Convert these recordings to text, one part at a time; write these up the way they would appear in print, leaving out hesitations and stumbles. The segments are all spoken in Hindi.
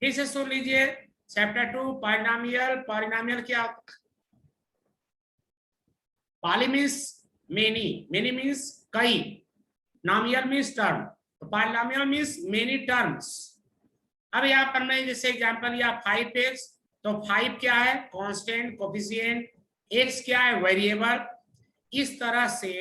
फिर से सुन लीजिए चैप्टर 2 पॉलिनोमियल। पॉलिनोमियल क्या होता है? Poly means many, many means कई, नॉमियल मीन्स टर्म, तो पॉलिनोमियल मीन्स मेनी टर्म्स। अब यहाँ पर मैं जैसे एग्जांपल लिया 5x, तो 5 क्या है? कांस्टेंट, कोफिशिएंट, x क्या है? वेरिएबल। इस तरह से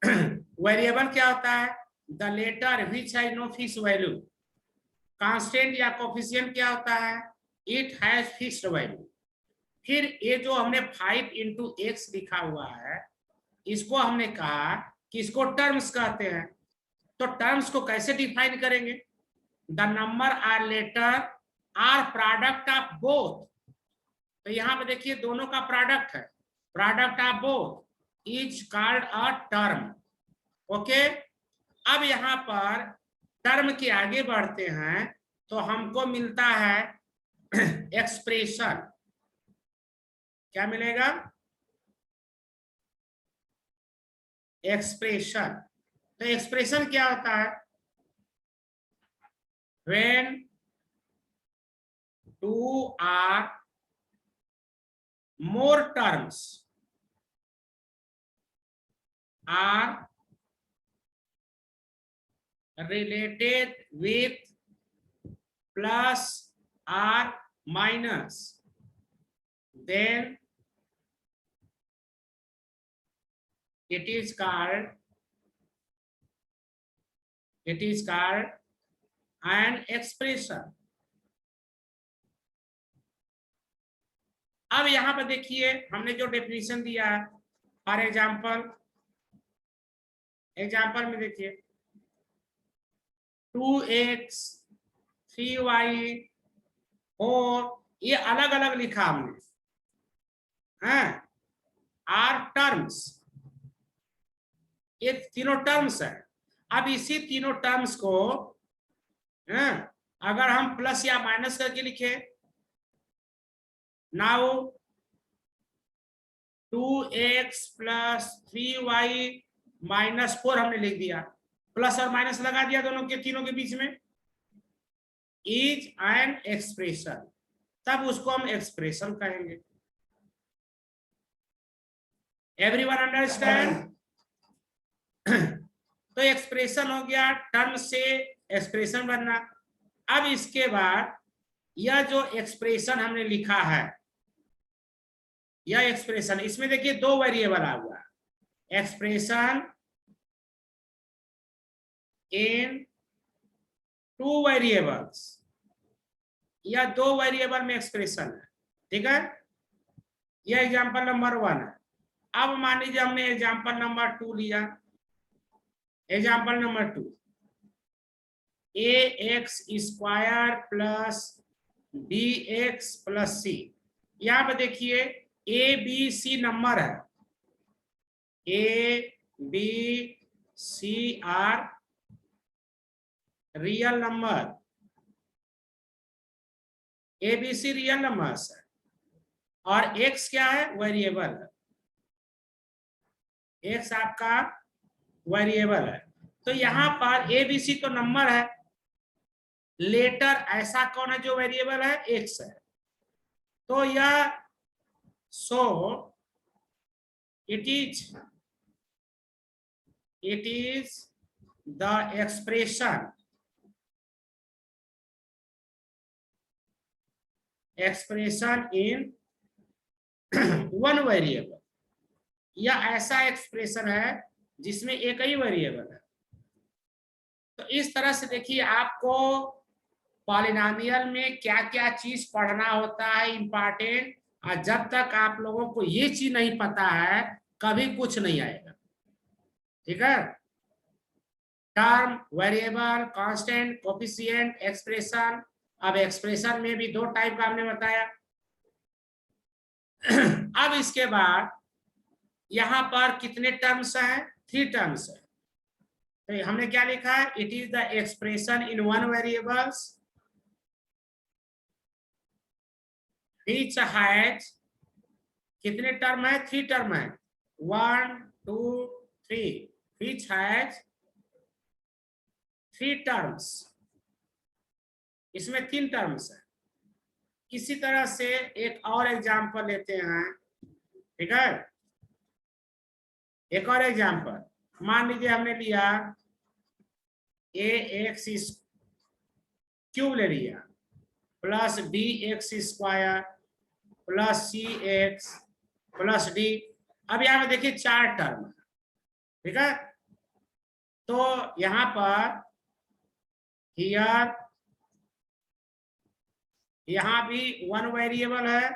वेरिएबल क्या होता है? The letter which has no fix value. Constant या कोफिशिएंट क्या होता है? It has fixed value. फिर ये जो हमने 5 इंटू एक्स लिखा हुआ है, इसको हमने कहा कि इसको टर्म्स कहते हैं। तो टर्म्स को कैसे डिफाइन करेंगे? The number or letter or product of both. तो यहां पे देखिए दोनों का प्रोडक्ट है, product of both is called a term. Okay, अब यहां पर टर्म के आगे बढ़ते हैं तो हमको मिलता है एक्सप्रेशन। क्या मिलेगा? एक्सप्रेशन। तो एक्सप्रेशन क्या होता है? When two or more terms are related with plus or minus, then it is called an expression. अब यहां पर देखिए हमने जो डेफिनेशन दिया है, फॉर एग्जाम्पल में देखिए 2x 3y 4, ये अलग अलग लिखा हमने, आर टर्म्स, ये तीनों टर्म्स है। अब इसी तीनों टर्म्स को अगर हम प्लस या माइनस करके लिखे, now 2x plus 3y minus 4 हमने लिख दिया, प्लस और माइनस लगा दिया दोनों के, तीनों के बीच में, इज एन एक्सप्रेशन। तब उसको हम एक्सप्रेशन कहेंगे। Everyone understand? तो एक्सप्रेशन हो गया, टर्म से एक्सप्रेशन बनना। अब इसके बाद यह जो एक्सप्रेशन हमने लिखा है, यह एक्सप्रेशन, इसमें देखिए दो वेरिएबल आ हुआ, एक्सप्रेशन इन टू वेरिएबल्स, या दो वेरिएबल में एक्सप्रेशन है, ठीक है। यह एग्जांपल नंबर 1 है। अब मान लीजिए हमने एग्जांपल नंबर 2 लिया, example number 2, ax square plus bx plus c। यहां पे देखिए ए बी सी नंबर है, A B C are real number, A B C real numbers है, और x क्या है? वेरिएबल है, x आपका वेरिएबल है। तो यहां पर ए बी सी तो नंबर है, लेटर ऐसा कौन है जो वेरिएबल है? x है। तो यह so it is the expression in one variable. यह ऐसा एक्सप्रेशन है जिसमें एक ही वेरिएबल है। तो इस तरह से देखिए आपको पॉलिनोमियल में क्या क्या चीज पढ़ना होता है इंपॉर्टेंट, और जब तक आप लोगों को ये चीज नहीं पता है कभी कुछ नहीं आएगा, ठीक है। Term, variable, constant, coefficient, expression. अब एक्सप्रेशन में भी दो टाइप का हमने बताया। अब इसके बाद यहां पर कितने टर्म्स हैं? 3 टर्म्स है। तो हमने क्या लिखा है? It is the expression in one variables which has, कितने टर्म है? 3 टर्म है, 1 2 3, व्हिच हैज 3 टर्म्स। इसमें 3 टर्म्स है। इसी तरह से एक और एग्जांपल लेते हैं, ठीक है। एक और एग्जांपल मान लीजिए हमने लिया ए एक्स क्यूब ले लिया plus B X square plus C X plus D. अब यहाँ पे देखिए 4 टर्म है, ठीक है। तो यहाँ पर हियर यहाँ भी 1 वेरिएबल है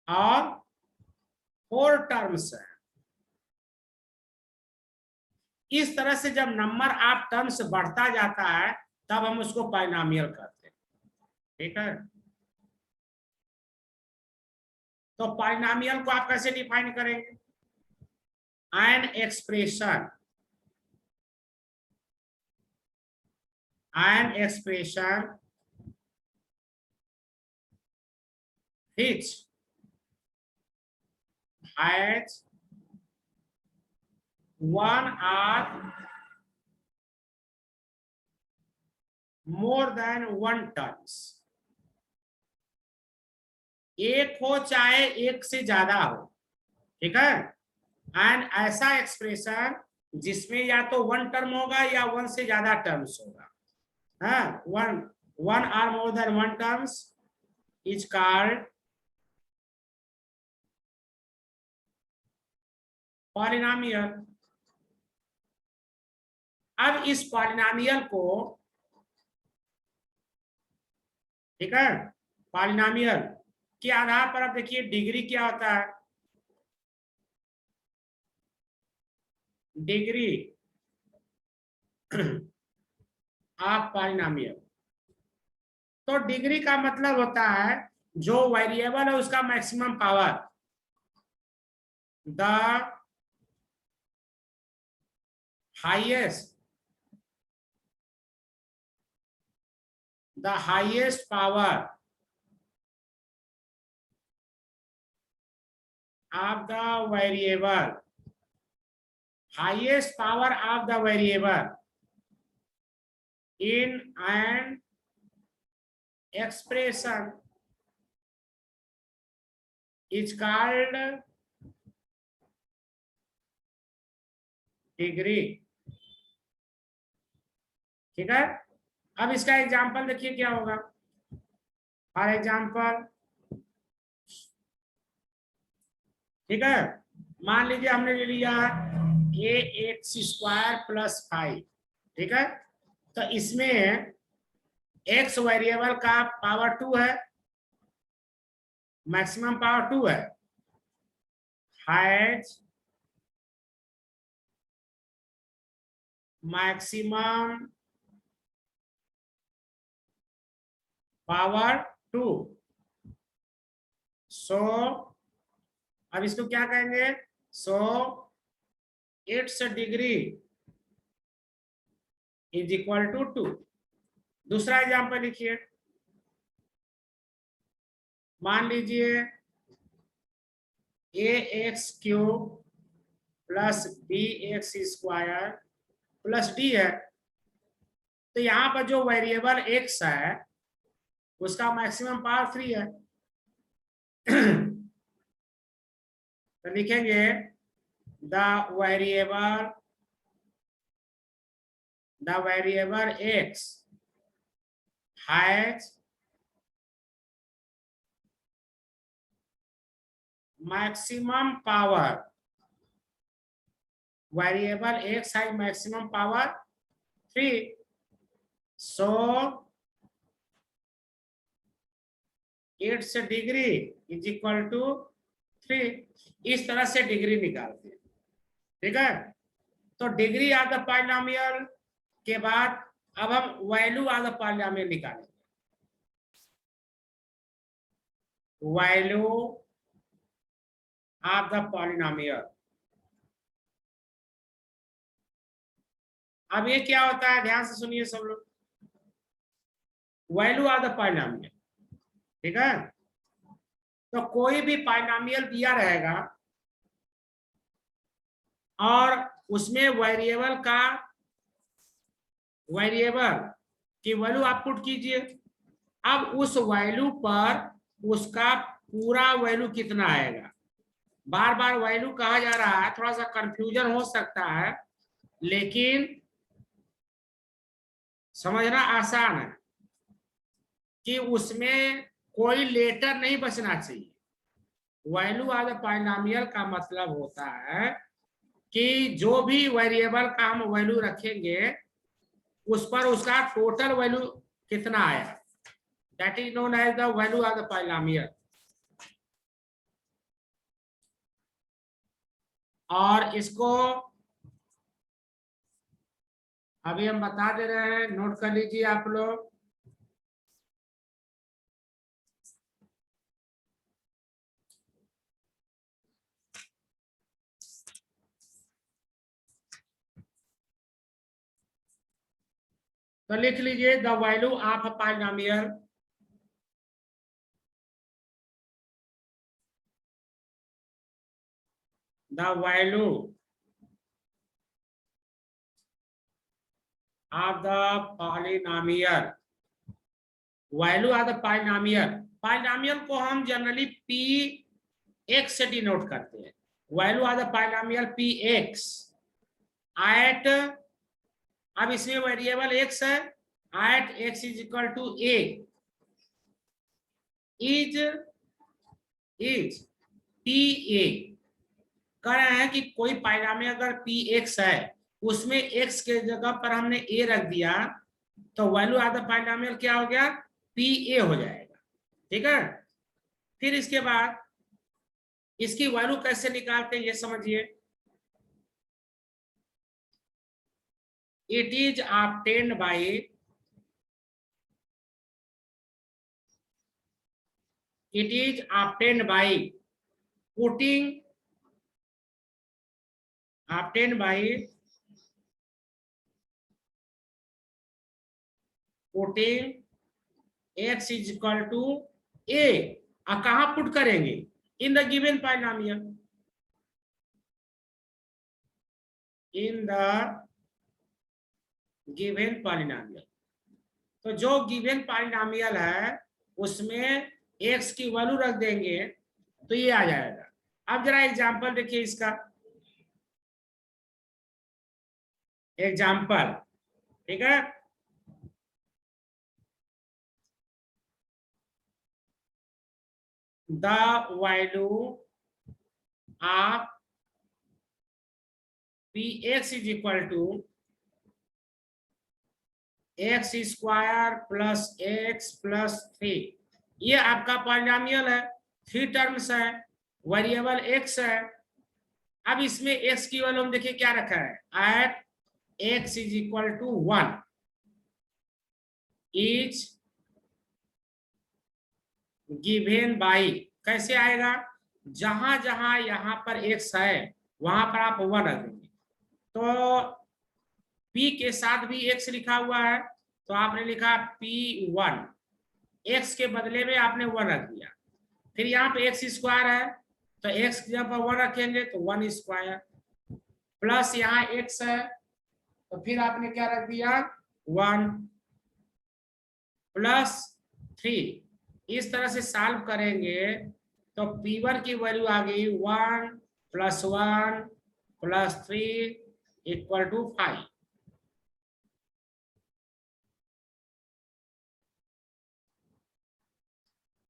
और 4 टर्म्स है। इस तरह से जब नंबर ऑफ टर्म्स बढ़ता जाता है तब हम उसको पॉलिनोमियल कहते हैं, ठीक है। तो पॉलिनोमियल को आप कैसे डिफाइन करेंगे? An expression which has one or more than one terms, एक हो चाहे एक से ज्यादा हो, ठीक है। एंड ऐसा एक्सप्रेशन जिसमें या तो 1 टर्म होगा या 1 से ज्यादा टर्म्स होगा, हाँ, one or more than 1 terms is called polynomial. अब इस पॉलिनोमियल को, ठीक है, पॉलिनोमियल के आधार पर आप देखिए डिग्री क्या होता है, डिग्री ऑफ पॉलिनोमियल। तो डिग्री का मतलब होता है जो वेरिएबल है उसका maximum power, the highest power of the variable, highest power of the variable in an expression is called degree, ठीक है। अब इसका एग्जांपल देखिए क्या होगा। फॉर एग्जांपल, ठीक है, मान लीजिए हमने ले लिया ए एक्स स्क्वायर प्लस 5, ठीक है। तो इसमें एक्स वेरिएबल का पावर 2 है, मैक्सिमम पावर 2 है, हैज मैक्सिमम पावर 2। सो अब इसको क्या कहेंगे? So it's degree is equal to 2। दूसरा एग्जांपल लिखिए, मान लीजिए A X cube plus B X square plus D है। तो यहाँ पर जो वेरिएबल एक्स है उसका मैक्सिमम पावर 3 है। तो लिखेंगे the variable X has maximum power, variable X has maximum power 3। So it's degree is equal to 3। इस तरह से डिग्री निकालते हैं, ठीक है। तो डिग्री ऑफ द पॉलिनोमियल के बाद अब हम वैल्यू ऑफ द पॉलिनोमियल निकालेंगे। वैल्यू ऑफ द पॉलिनोमियल, अब ये क्या होता है, ध्यान से सुनिए सब लोग। वैल्यू ऑफ द पॉलिनोमियल, ठीक है। तो कोई भी पॉलिनोमियल दिया रहेगा और उसमें वेरिएबल कि वैल्यू आप पुट कीजिए। अब उस वैल्यू पर उसका पूरा वैल्यू कितना आएगा, बार बार वैल्यू कहा जा रहा है, थोड़ा सा कंफ्यूजन हो सकता है, लेकिन समझना आसान है कि उसमें कोई लेटर नहीं बचना चाहिए। वैल्यू ऑफ द पॉलिनोमियल का मतलब होता है कि जो भी वेरिएबल का हम वैल्यू रखेंगे उस पर उसका टोटल वैल्यू कितना आया, that is known as the value of the polynomial. और इसको अभी हम बता दे रहे हैं, नोट कर लीजिए आप लोग। तो लिख लीजिए the value of a polynomial the value of the polynomial, value of the polynomial. Polynomial को हम जनरली पी एक्स से डिनोट करते हैं। Value of the polynomial P X at, अब इसमें वेरिएबल एक्स है, at X is equal to A is P A. कह रहे हैं कि कोई पॉलिनोमियल अगर पी एक्स है उसमें एक्स के जगह पर हमने ए रख दिया तो वैल्यू ऑफ द पॉलिनोमियल क्या हो गया, पी ए हो जाएगा। ठीक है, फिर इसके बाद इसकी वैल्यू कैसे निकालते हैं ये समझिए। It is obtained by putting x is equal to a। कहां पुट करेंगे, in the given polynomial, in the given polynomial. तो जो गिवन पॉलिनोमियल है उसमें x की वैल्यू रख देंगे तो ये आ जाएगा। अब जरा एग्जांपल देखिए इसका, एग्जांपल, ठीक है। The value of P X is equal to X square plus X plus 3। ये आपका पॉलिनोमियल है, 3 टर्म्स है, वेरिएबल एक्स है। अब इसमें एक्स की वैल्यू हम देखिए क्या रखा है, at X is equal to 1 is given by, कैसे आएगा, जहां जहां यहां पर एक्स है वहां पर आप 1 रख देंगे। तो p के साथ भी x लिखा हुआ है तो आपने लिखा p1, x के बदले में आपने 1 रख दिया। फिर यहाँ पे x स्क्वायर है तो x जब 1 रखेंगे तो 1 स्क्वायर, प्लस यहाँ x है तो फिर आपने क्या रख दिया 1 प्लस 3। इस तरह से सॉल्व करेंगे तो p1 की वैल्यू आ गई 1 + 1 + 3 = 5।